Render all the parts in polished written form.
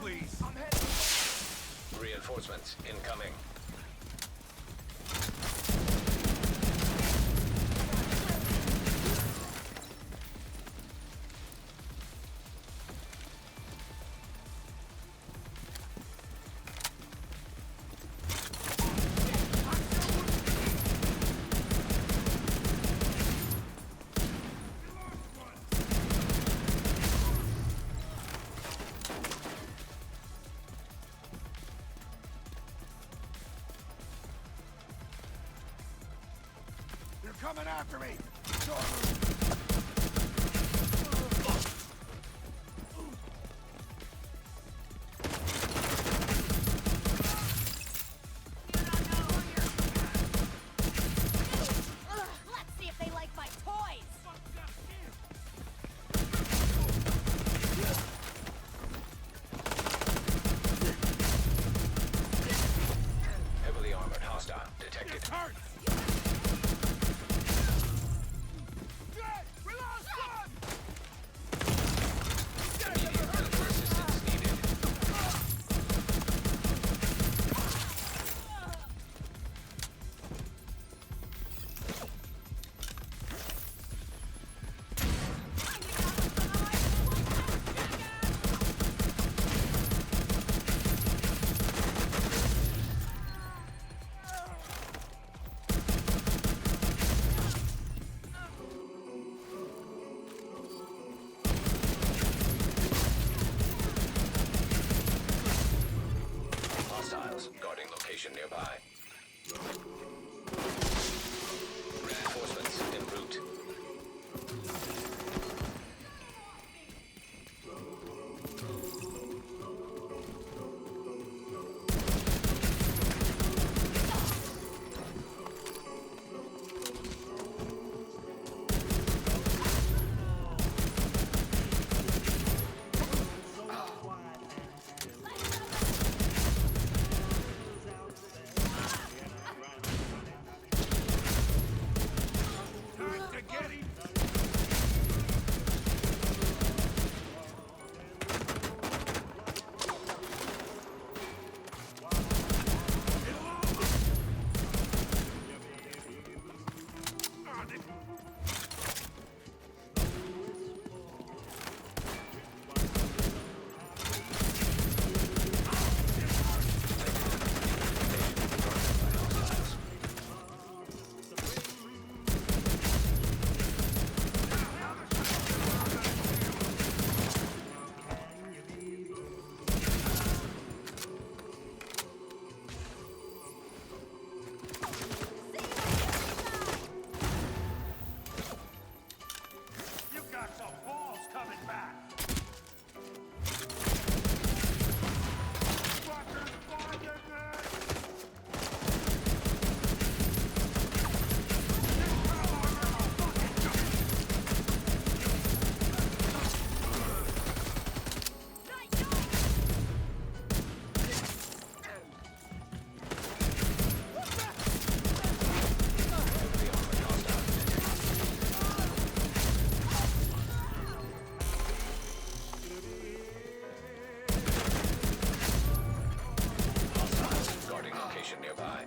Please. I'm heading. Reinforcements incoming. They're coming after me. Let's see if they like my toys. Heavily armored hostile detected. This hurts. We lost one. Immediate medical assistance needed. Hostiles guarding location nearby. Reinforcements en route. Time to get him. You got some balls coming back. Fuckers finding me. Heavily armored hostile detected. Hostiles guarding location nearby.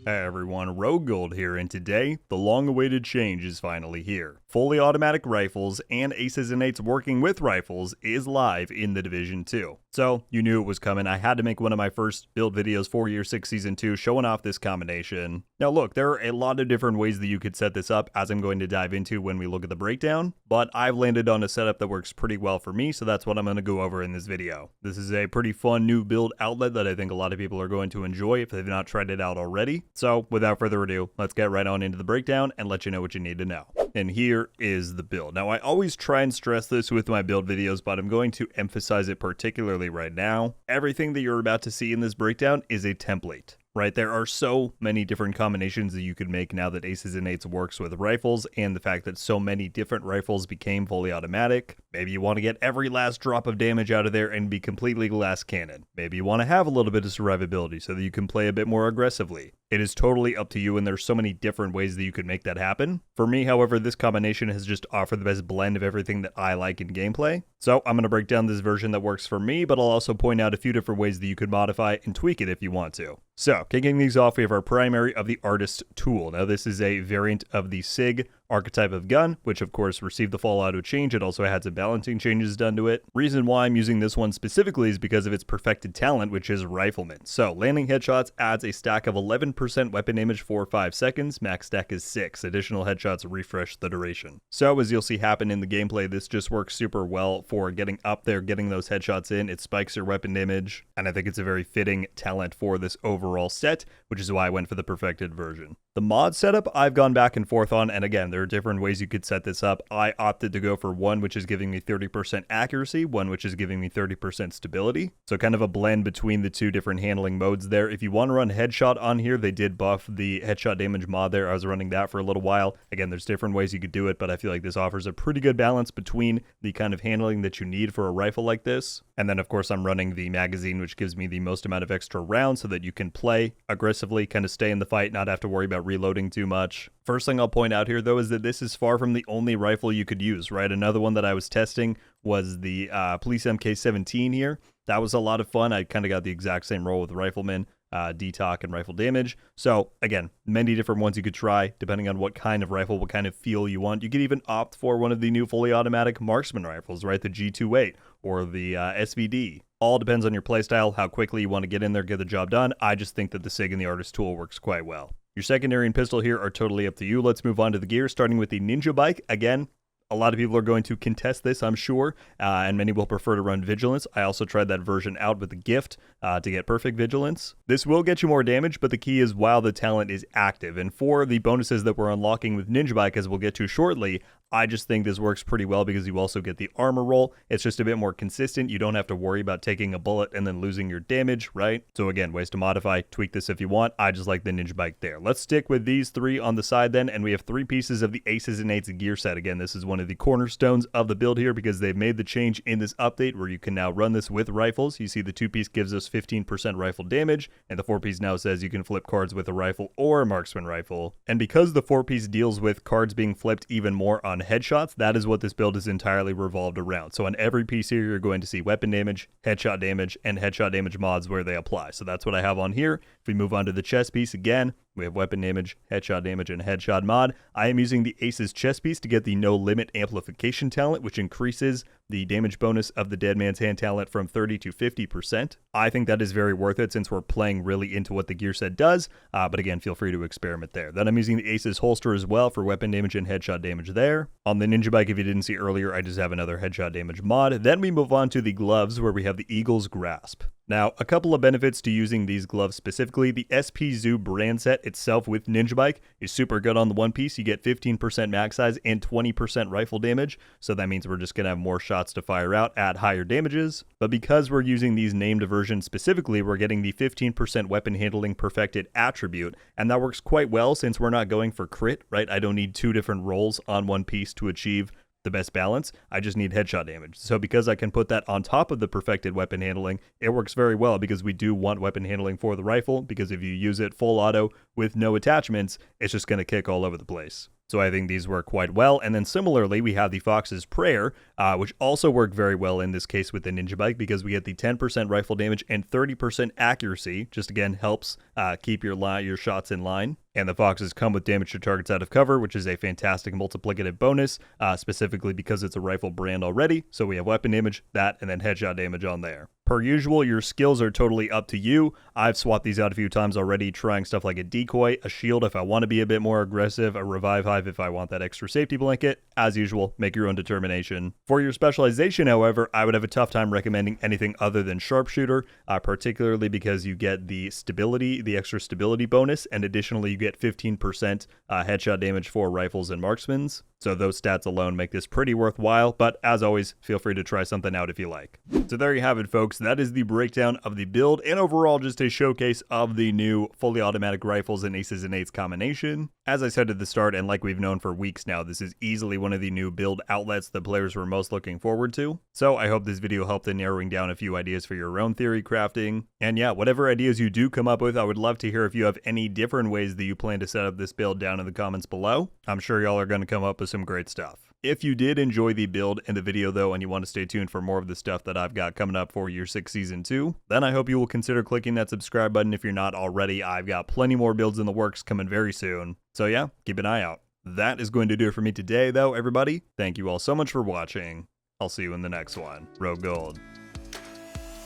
Hey everyone, RogueGold here, and today, the long-awaited change is finally here. Fully automatic rifles and aces and eights working with rifles is live in The Division 2. So, you knew it was coming. I had to make one of my first build videos for Year 6 Season 2 showing off this combination. Now look, there are a lot of different ways that you could set this up, as I'm going to dive into when we look at the breakdown, but I've landed on a setup that works pretty well for me, so that's what I'm going to go over in this video. This is a pretty fun new build outlet that I think a lot of people are going to enjoy if they've not tried it out already. So without further ado, let's get right on into the breakdown and let you know what you need to know. And here is the build. Now I always try and stress this with my build videos, but I'm going to emphasize it particularly right now. Everything that you're about to see in this breakdown is a template. right? There are so many different combinations that you could make now that Aces and Eights works with rifles, and the fact that so many different rifles became fully automatic. Maybe you want to get every last drop of damage out of there and be completely glass cannon. Maybe you want to have a little bit of survivability so that you can play a bit more aggressively. It is totally up to you, and there's so many different ways that you could make that happen. For me, however, this combination has just offered the best blend of everything that I like in gameplay. So I'm going to break down this version that works for me, but I'll also point out a few different ways that you could modify and tweak it if you want to. So, kicking these off, we have our primary of the Artist tool. Now, this is a variant of the SIG archetype of gun, which of course received the fall auto change. It also had some balancing changes done to it. Reason why I'm using this one specifically is because of its perfected talent, which is Rifleman. So, landing headshots adds a stack of 11% weapon damage for 5 seconds. Max stack is 6. Additional headshots refresh the duration. So, as you'll see happen in the gameplay, this just works super well for getting up there, getting those headshots in. It spikes your weapon damage, and I think it's a very fitting talent for this overall set, which is why I went for the perfected version. The mod setup I've gone back and forth on, and again, there are different ways you could set this up. I opted to go for one which is giving me 30% accuracy, one which is giving me 30% stability. So kind of a blend between the two different handling modes there. If you want to run headshot on here, they did buff the headshot damage mod there. I was running that for a little while. Again, there's different ways you could do it, but I feel like this offers a pretty good balance between the kind of handling that you need for a rifle like this. And then of course I'm running the magazine, which gives me the most amount of extra rounds so that you can play aggressively, kind of stay in the fight, not have to worry about reloading too much. First thing I'll point out here though is that this is far from the only rifle you could use, right? Another one that I was testing was the Police MK17 here. That was a lot of fun. I kind of got the exact same role with Rifleman, DTOC, and rifle damage. So again, many different ones you could try depending on what kind of rifle, what kind of feel you want. You could even opt for one of the new fully automatic marksman rifles, right? The G28 or the SVD. All depends on your playstyle, how quickly you want to get in there, get the job done. I just think that the SIG and the Artist tool works quite well. Your secondary and pistol here are totally up to you. Let's move on to the gear, starting with the Ninja Bike. Again, a lot of people are going to contest this, I'm sure, and many will prefer to run Vigilance. I also tried that version out with the gift to get perfect Vigilance. This will get you more damage, but the key is while the talent is active. And for the bonuses that we're unlocking with Ninja Bike, as we'll get to shortly, I just think this works pretty well because you also get the armor roll. It's just a bit more consistent. You don't have to worry about taking a bullet and then losing your damage, right? So again, ways to modify, tweak this if you want. I just like the Ninja Bike there. Let's stick with these three on the side then, and we have 3 pieces of the Aces and Eights gear set. Again, this is one of the cornerstones of the build here because they've made the change in this update where you can now run this with rifles. You see the 2-piece gives us 15% rifle damage, and the 4-piece now says you can flip cards with a rifle or a marksman rifle. And because the 4-piece deals with cards being flipped even more on headshots, that is what this build is entirely revolved around. So on every piece here, you're going to see weapon damage, and headshot damage mods where they apply. So that's what I have on here. If we move on to the chest piece again, we have weapon damage, and headshot mod. I am using the Aces chest piece to get the no limit amplification talent, which increases the damage bonus of the Dead Man's Hand talent from 30 to 50%. I think that is very worth it since we're playing really into what the gear set does, but again, feel free to experiment there. Then I'm using the Aces holster as well for weapon damage and headshot damage there. On the Ninja Bike, if you didn't see earlier, I just have another headshot damage mod. Then we move on to the gloves where we have the Eagle's Grasp. Now, a couple of benefits to using these gloves specifically. The SP Zoo brand set itself with Ninja Bike is super good on the one piece. You get 15% max size and 20% rifle damage, so that means we're just going to have more shots to fire out at higher damages. But because we're using these named versions specifically, we're getting the 15% weapon handling perfected attribute, and that works quite well since we're not going for crit, right? I don't need 2 different rolls on one piece to achieve the best balance. I just need headshot damage. So because I can put that on top of the perfected weapon handling, it works very well because we do want weapon handling for the rifle, because if you use it full auto with no attachments, it's just going to kick all over the place. So I think these work quite well. And then similarly, we have the Fox's Prayer, which also work very well in this case with the Ninja Bike because we get the 10% rifle damage and 30% accuracy. Just again, helps keep your shots in line. And the Foxes come with damage to targets out of cover, which is a fantastic multiplicative bonus, specifically because it's a rifle brand already. So we have weapon damage, that, and then headshot damage on there. Per usual, your skills are totally up to you. I've swapped these out a few times already, trying stuff like a decoy, a shield if I want to be a bit more aggressive, a revive hive if I want that extra safety blanket. As usual, make your own determination. For your specialization, however, I would have a tough time recommending anything other than sharpshooter, particularly because you get the stability, the extra stability bonus, and additionally you get 15% headshot damage for rifles and marksmans. So those stats alone make this pretty worthwhile, but as always, feel free to try something out if you like. So there you have it, folks. That is the breakdown of the build and overall just a showcase of the new fully automatic rifles and aces and eights combination. As I said at the start, and like we've known for weeks now, this is easily one of the new build outlets the players were most looking forward to. So I hope this video helped in narrowing down a few ideas for your own theory crafting. And yeah, whatever ideas you do come up with, I would love to hear if you have any different ways that you plan to set up this build down in the comments below. I'm sure y'all are going to come up with some great stuff. If you did enjoy the build and the video though, and you want to stay tuned for more of the stuff that I've got coming up for Year 6 Season 2, then I hope you will consider clicking that subscribe button if you're not already. I've got plenty more builds in the works coming very soon. So yeah, keep an eye out. That is going to do it for me today though, everybody. Thank you all so much for watching. I'll see you in the next one. RogueGold.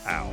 Ow.